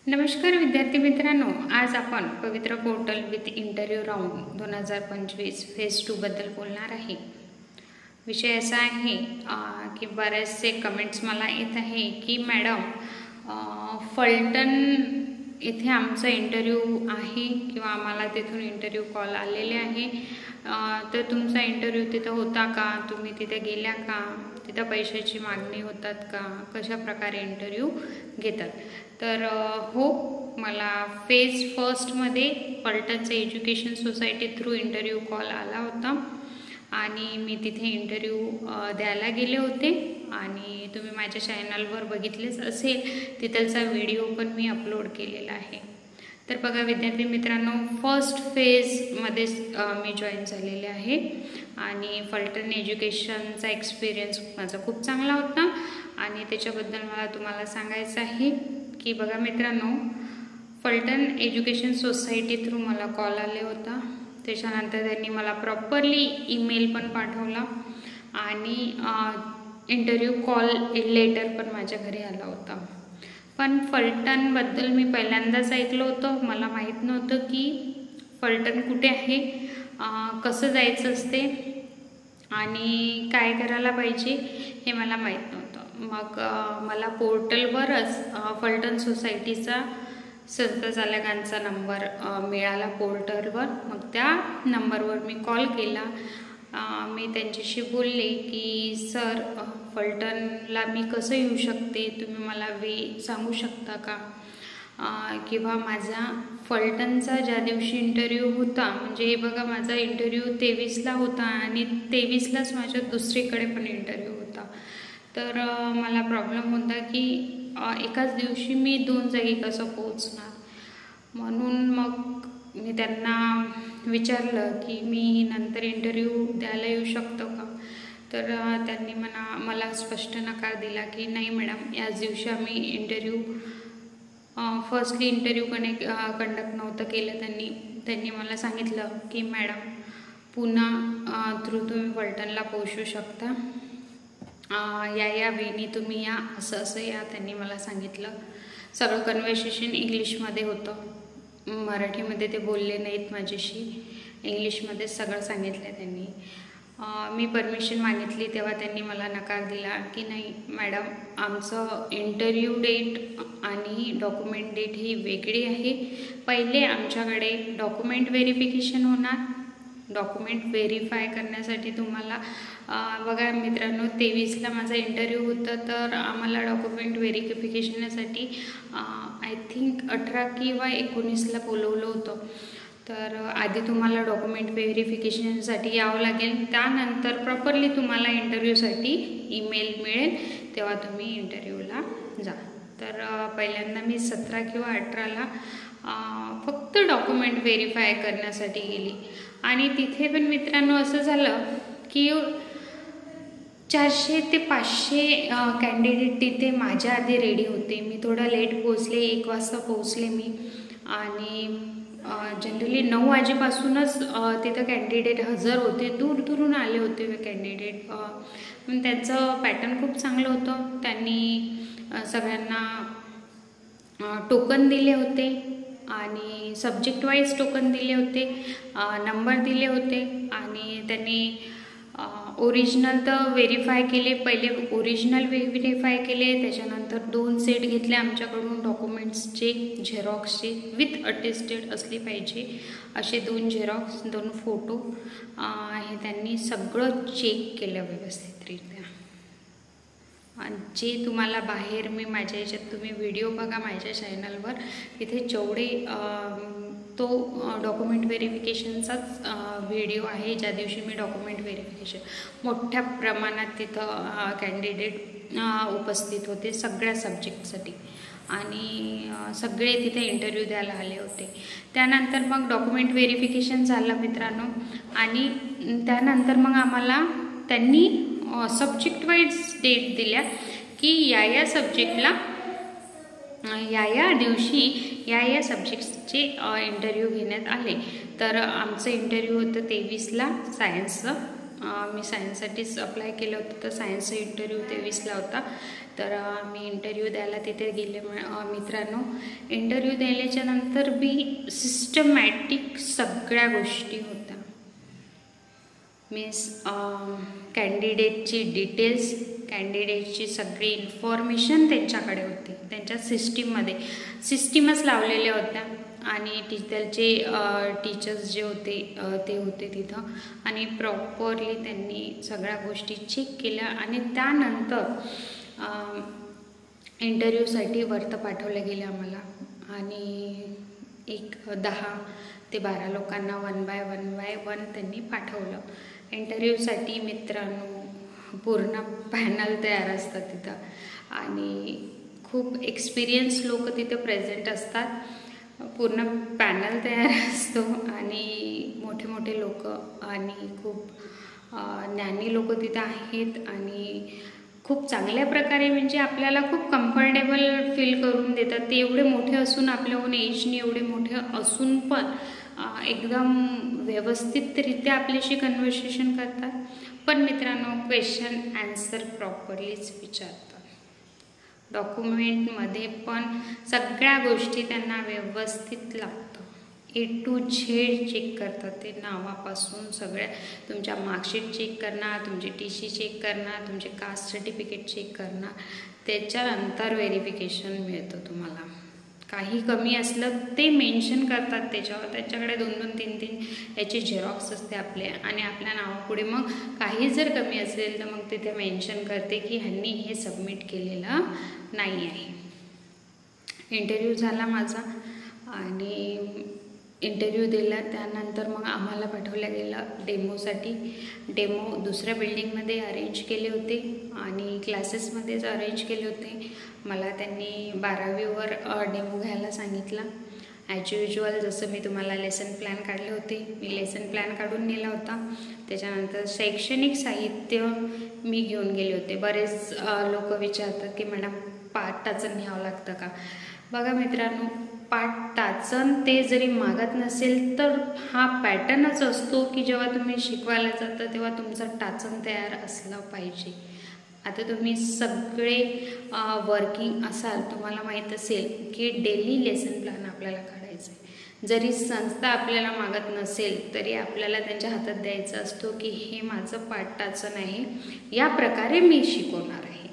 नमस्कार विद्यार्थी मित्रांनो, आज आपण पवित्र portal with interview round 2025 phase 2 बद्दल बोलणार आहे। विषय असा आहे की बरेचसे कमेंट्स मला येत आहे की मॅडम फलटण इथे आमचा इंटरव्ह्यू आहे किंवा आम्हाला तिथून इंटरव्ह्यू कॉल आलेले आहे, तर तुमचा इंटरव्ह्यू तिथं होता का, तुम्ही तिथे गेल्या का, तिथं पैशाची मागणी होतात का, कशा प्रकारे इंटरव्ह्यू घेतात। तर हो, मला फेज फर्स्टमध्ये फलटणचे education society through interview call आला होता आणि मी तिथे इंटरव्ह्यू द्यायला गेले होते आणि तुम्ही माझ्या चॅनलवर बघितलेच असेल, तिथलचा व्हिडिओ पण मी अपलोड केलेला आहे। तर बघा विद्यार्थी मित्रांनो, फर्स्ट फेजमध्ये मी जॉईन झालेले आहे आणि फलटण एज्युकेशनचा एक्सपिरियन्स माझा खूप चांगला होता आणि त्याच्याबद्दल मला तुम्हाला सांगायचं आहे की बघा मित्रांनो, फलटण एज्युकेशन सोसायटी थ्रू मला कॉल आले होता। त्याच्यानंतर त्यांनी मला प्रॉपरली ईमेल पण पाठवला आणि इंटरव्ह्यू कॉल लेटर पण माझ्या घरी आला होता। पण फलटणबद्दल मी पहिल्यांदाच ऐकलं होतं, मला माहीत नव्हतं की फलटण कुठे आहे, कसं जायचं असते आणि काय करायला पाहिजे हे मला माहीत नव्हतं। मग मला पोर्टलवरच फलटण सोसायटीचा संचालकांचा नंबर मिळाला पोर्टलवर। मग त्या नंबरवर मी कॉल केला, मी त्यांच्याशी बोलले की सर फलटणला मी कसं येऊ शकते, तुम्ही मला सांगू शकता का, किंवा माझा फलटणचा ज्या दिवशी इंटरव्ह्यू होता, म्हणजे हे बघा माझा इंटरव्ह्यू 23ला होता आणि 23लाच माझ्या दुसरीकडे पण इंटरव्ह्यू होता। तर मला प्रॉब्लेम होता की एकाच दिवशी मी 2 जागी कसं पोहोचणार, म्हणून मग मी त्यांना विचारलं की मी नंतर इंटरव्ह्यू द्यायला येऊ शकतो का। तर त्यांनी मला स्पष्ट नकार दिला की नाही मॅडम, याच दिवशी आम्ही इंटरव्ह्यू फर्स्टली इंटरव्ह्यू कंडक्ट नव्हतं केलं। त्यांनी मला सांगितलं की मॅडम पुन्हा थ्रू तुम्ही फलटणला पोहोचू शकता, या वेळी तुम्ही या, असं या, त्यांनी मला सांगितलं। सगळं कन्व्हर्सेशन इंग्लिशमध्ये होतं, मराठीमध्ये ते बोलले नाहीत माझ्याशी, इंग्लिशमध्येच सगळं सांगितलं त्यांनी। मी परमिशन मागितली तेव्हा त्यांनी मला नकार दिला की नाही मॅडम, आमचं इंटरव्ह्यू डेट आणि डॉक्युमेंट डेट ही वेगळी आहे। पहिले आमच्याकडे डॉक्युमेंट व्हेरिफिकेशन होणार, डॉक्युमेंट व्हेरीफाय करण्यासाठी तुम्हाला बघा मित्रांनो, 23ला माझा इंटरव्ह्यू होता, तर आम्हाला डॉक्युमेंट व्हेरिफिकेशनसाठी आय थिंक 18 किंवा 19ला बोलवलं होतं। तर आधी तुम्हाला डॉक्युमेंट व्हेरिफिकेशनसाठी यावं लागेल, त्यानंतर प्रॉपरली तुम्हाला इंटरव्ह्यूसाठी ईमेल मिळेल, तेव्हा तुम्ही इंटरव्ह्यूला जा। तर पहिल्यांदा मी 17 किंवा 18ला फक्त डॉक्युमेंट व्हेरीफाय करण्यासाठी गेली आणि तिथे पण मित्रांनो असं झालं की 400 ते 500 कॅन्डिडेट तिथे माझ्या आधी रेडी होते। मी थोडा लेट पोहोचले, 1 वाजता पोहोचले मी आणि जनरली 9 वाजेपासूनच तिथं कॅन्डिडेट हजर होते, दूरदूरून आले होते कॅन्डिडेट। त्यांचं पॅटर्न खूप चांगलं होतं, त्यांनी सगळ्यांना टोकन दिले होते आणि सब्जेक्ट वाईज टोकन दिले होते, नंबर दिले होते आणि त्यांनी ओरिजिनल तर व्हेरीफाय केले, पहिले ओरिजिनल व्हेरीफाय केले, त्याच्यानंतर 2 सेट घेतले आमच्याकडून डॉक्युमेंट्सचे, झेरॉक्सचे विथ अटेस्टेड असले पाहिजे असे 2 झेरॉक्स, 2 फोटो, हे त्यांनी सगळं चेक केलं व्यवस्थितरित्या। जे तुम्हाला बाहेर मी माझ्या याच्यात तुम्ही व्हिडिओ बघा माझ्या चॅनलवर, तिथे जेवढे तो डॉक्युमेंट व्हेरिफिकेशनचाच व्हिडिओ आहे, ज्या दिवशी मी डॉक्युमेंट व्हेरिफिकेशन, मोठ्या प्रमाणात तिथं कॅन्डिडेट उपस्थित होते सगळ्या सब्जेक्टसाठी आणि सगळे तिथे इंटरव्ह्यू द्यायला आले होते। त्यानंतर मग डॉक्युमेंट व्हेरिफिकेशन झालं मित्रांनो आणि त्यानंतर मग आम्हाला त्यांनी सब्जेक्ट वाईज डेट दिल्या की या सब्जेक्टला या दिवशी या सब्जेक्ट्सचे इंटरव्ह्यू घेण्यात आले। तर आमचं इंटरव्ह्यू होतं 23ला सायन्सचं, मी सायन्ससाठीच अप्लाय केलं होतं, तर सायन्सचा इंटरव्ह्यू 23ला होता. तर मी इंटरव्ह्यू द्यायला तिथे गेले मित्रांनो. इंटरव्ह्यू द्यायल्याच्या नंतर बी सिस्टमॅटिक सगळ्या गोष्टी होत्या. मीन्स कॅन्डिडेटची डिटेल्स, कॅन्डिडेटची सगळी इन्फॉर्मेशन त्यांच्याकडे होती. त्यांच्या सिस्टीमच लावलेल्या होत्या आणि तिथलचे टीचर्स जे होते ते होते तिथं आणि प्रॉपरली त्यांनी सगळ्या गोष्टी चेक केल्या आणि त्यानंतर इंटरव्ह्यूसाठी वरतं पाठवलं गेलं आम्हाला आणि 10 ते 12 लोकांना 1 बाय 1 त्यांनी पाठवलं इंटरव्ह्यूसाठी. मित्रांनो, पूर्ण पॅनल तयार असतात तिथं आणि खूप एक्सपिरियन्स लोक तिथे प्रेझेंट असतात. पूर्ण पॅनल तयार असतो आणि मोठे मोठे लोक आणि खूप ज्ञानी लोक तिथं आहेत आणि खूप चांगल्या प्रकारे म्हणजे आपल्याला खूप कम्फर्टेबल फील करून देतात. ते एवढे मोठे असून, आपल्याहून एजने एवढे मोठे असून पण एकदम व्यवस्थितरित्या आपल्याशी कन्व्हर्सेशन करतात. पण मित्रांनो, क्वेश्चन आन्सर प्रॉपरलीच विचारतात. डॉक्युमेंटमध्ये पण सगळ्या गोष्टी त्यांना व्यवस्थित लागतं. A to Z चेक करतात ते, नावापासून सगळ्या. तुमच्या मार्कशीट चेक करणार, तुमची TC चेक करणार, तुमचे कास्ट सर्टिफिकेट चेक करणार. त्याच्यानंतर व्हेरिफिकेशन मिळतं तुम्हाला. काही कमी असलं ते मेन्शन करतात त्याच्यावर. त्यांच्याकडे 2-2, 3-3 याची झेरॉक्स असते आपले आणि आपल्या नावापुढे मग काही जर कमी असेल तर मग तिथे मेन्शन करते की ह्यांनी हे सबमिट केलेलं नाही आहे. इंटरव्ह्यू झाला माझा आणि इंटरव्ह्यू दिला. त्यानंतर मग आम्हाला पाठवलं गेलं डेमोसाठी. डेमो दुसऱ्या बिल्डिंगमध्ये अरेंज केले होते आणि क्लासेसमध्येच अरेंज केले होते. मला त्यांनी 12वीवर डेमो घ्यायला सांगितला. ॲज युज्युअल जसं मी तुम्हाला लेसन प्लॅन काढले होते, मी लेसन प्लॅन काढून नेला होता. त्याच्यानंतर शैक्षणिक साहित्य मी घेऊन गेले होते. बरेच लोक विचारतात की मॅडम पाठ टाचन न्यावं लागतं का? बघा मित्रांनो, पाठ टाचन ते जरी मागत नसेल तर हा पॅटर्नच असतो की जेव्हा तुम्ही शिकवायला जाता तेव्हा तुमचं टाचन तयार असलं पाहिजे. आता तुम्ही सगळे वर्किंग असाल, तुम्हाला माहीत असेल की डेली लेसन प्लॅन आपल्याला काढायचं आहे. जरी संस्था आपल्याला मागत नसेल तरी आपल्याला त्यांच्या हातात द्यायचा असतो की हे माझं पाठ टाचन आहे, या प्रकारे मी शिकवणार आहे.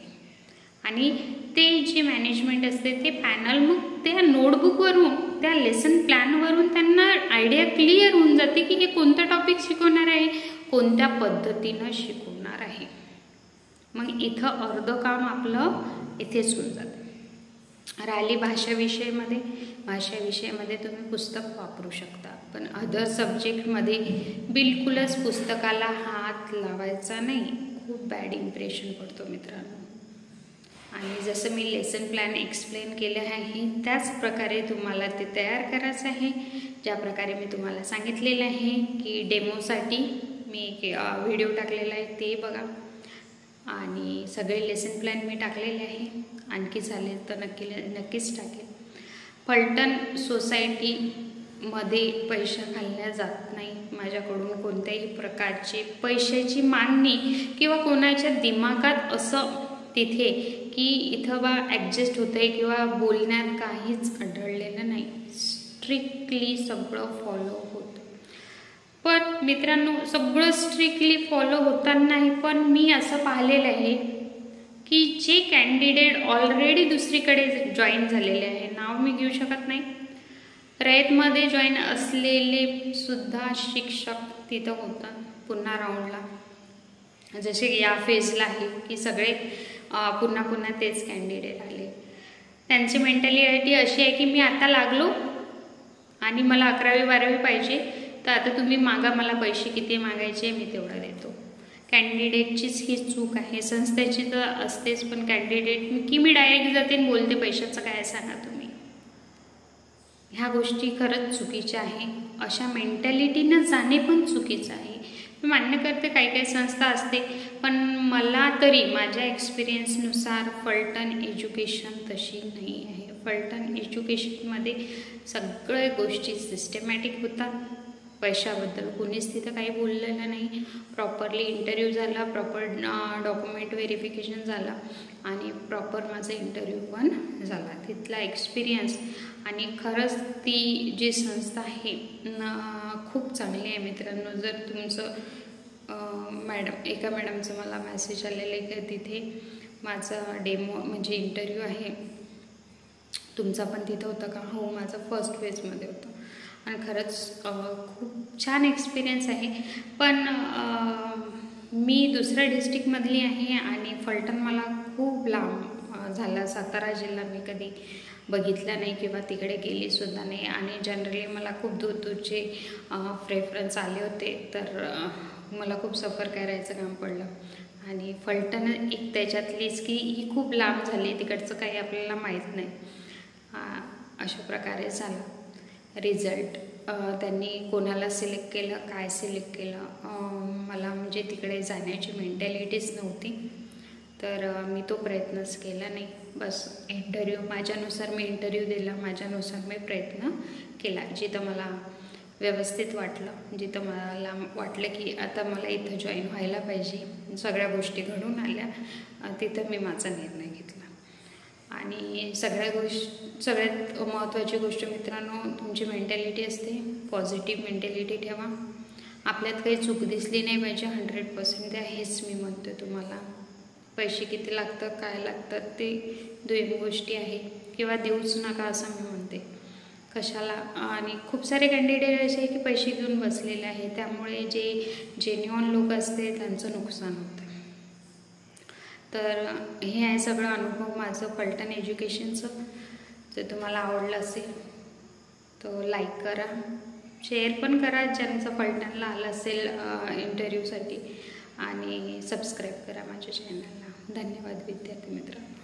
आणि ते जे मॅनेजमेंट असते ते पॅनल मग त्या नोटबुकवरून, त्या लेसन प्लॅनवरून त्यांना आयडिया क्लिअर होऊन जाते की हे कोणता टॉपिक शिकवणार आहे, कोणत्या पद्धतीनं शिकवणार आहे. मग इथं अर्धं काम आपलं इथेच होऊन जातं. राहिली भाषा विषयामध्ये तुम्ही पुस्तक वापरू शकता, पण अदर सब्जेक्टमध्ये बिलकुलच पुस्तकाला हात लावायचा नाही. खूप बॅड इम्प्रेशन पडतो मित्रांनो. आणि जसं मी लेसन प्लॅन एक्सप्लेन केलं आहे त्याच प्रकारे तुम्हाला ते तयार करायचं आहे. ज्या प्रकारे मी तुम्हाला सांगितलेलं आहे की डेमोसाठी मी एक व्हिडिओ टाकलेला आहे ते बघा आणि सगळे लेसन प्लॅन मी टाकलेले आहे. आणखी झाले तर नक्कीच टाकेल. फलटण सोसायटीमध्ये पैसा खाल्ल्या जात नाही. माझ्याकडून कोणत्याही प्रकारचे पैशाची मागणी किंवा कोणाच्या दिमागात असं तिथे की इथं बा ॲडजस्ट होतं आहे किंवा बोलण्यात काहीच आढळलेलं नाही. स्ट्रिक्टली सगळं फॉलो होतं. पण मित्रांनो, सगळं स्ट्रिक्टली फॉलो होतानाही पण मी असं पाहिलेलं आहे की जे कॅन्डिडेट ऑलरेडी दुसरीकडे जॉईन झालेले आहे, नाव मी घेऊ शकत नाही, रयतमध्ये जॉईन असलेले सुद्धा शिक्षक तिथं होतात पुन्हा राऊंडला. जसे या फेजला आहे की सगळे पुन्हा तेच कॅन्डिडेट आले. त्यांची मेंटॅलिटी अशी आहे की मी आता लागलो आणि मला 11वी 12वी पाहिजे, तर आता तुम्ही मागा, मला पैसे किती मागायचे मी तेवढा देतो. कॅन्डिडेटचीच ही चूक आहे. संस्थेची तर असतेच, पण कॅन्डिडेट की मी डायरेक्ट जाते आणि बोलते पैशाचं काय सांगा तुम्ही. ह्या गोष्टी खरंच चुकीच्या आहे. अशा मेंटॅलिटीनं जाणे पण चुकीचं आहे. मी मान्य करते काही संस्था असते, पण मला तरी माझ्या एक्सपिरियन्सनुसार फलटण एज्युकेशन तशी नाही आहे. फलटण एज्युकेशनमध्ये सगळ्या गोष्टी सिस्टमॅटिक होतात. पैशाबद्दल कोणीच तिथं काही बोललेलं नाही. प्रॉपरली इंटरव्ह्यू झाला, प्रॉपर डॉक्युमेंट व्हेरिफिकेशन झाला आणि प्रॉपर माझा इंटरव्ह्यू पण झाला. तिथला एक्सपिरियन्स आणि खरंच ती जी संस्था आहे खूप चांगली आहे मित्रांनो. जर तुमचं एका मॅडमचं मला मेसेज आलेलं आहे की तिथे माझा डेमो म्हणजे इंटरव्ह्यू आहे, तुमचा पण तिथं होतं का? हो, माझं फर्स्ट फेजमध्ये होतं. आणि खरंच खूप छान एक्सपिरियन्स आहे. पण मी दुसऱ्या डिस्ट्रिक्टमधली आहे आणि फलटण मला खूप लांब झाला. सातारा जिल्हा मी कधी बघितला नाही किंवा तिकडे गेलीसुद्धा नाही. आणि जनरली मला खूप दूरचे प्रेफरन्स आले होते, तर मला खूप सफर करायचं काम पडलं. आणि फलटण एक त्याच्यातलीच की ही खूप लांब झाली, तिकडचं काही आपल्याला माहीत नाही. अशा प्रकारे झालं. रिझल्ट त्यांनी कोणाला सिलेक्ट केलं, काय सिलेक्ट केलं, मला म्हणजे तिकडे जाण्याची मेंटॅलिटीच नव्हती, तर मी तो प्रयत्नच केला नाही. बस इंटरव्ह्यू माझ्यानुसार मी इंटरव्ह्यू दिला, माझ्यानुसार मी प्रयत्न केला. जिथं मला व्यवस्थित वाटलं, जिथं मला वाटलं की आता मला इथं जॉईन व्हायला पाहिजे, सगळ्या गोष्टी घडून आल्या, तिथं मी माझा निर्णय घेतला. आणि सगळ्यात महत्त्वाची गोष्ट मित्रांनो, तुमची मेंटॅलिटी असते, पॉझिटिव्ह मेंटॅलिटी ठेवा. आपल्यात काही चूक दिसली नाही पाहिजे, 100% ते हेच मी म्हणते तुम्हाला. पैसे किती लागतात, काय लागतात ते दुय्यम गोष्टी आहे, किंवा देऊच नका असं मी म्हणते. कशाला? आणि खूप सारे कॅन्डिडेट असे आहे की पैसे घेऊन बसलेले आहे, त्यामुळे जे जेन्युइन लोक असते त्यांचं नुकसान होतं. तर हे आहे सगळं अनुभव माझं फलटण एज्युकेशनचं. जर तुम्हाला आवडलं असेल तर लाईक करा, शेअर पण करा ज्यांचं फलटणला आलं असेल इंटरव्ह्यूसाठी, आणि सबस्क्राईब करा माझ्या चॅनलला. धन्यवाद विद्यार्थी मित्रांनो.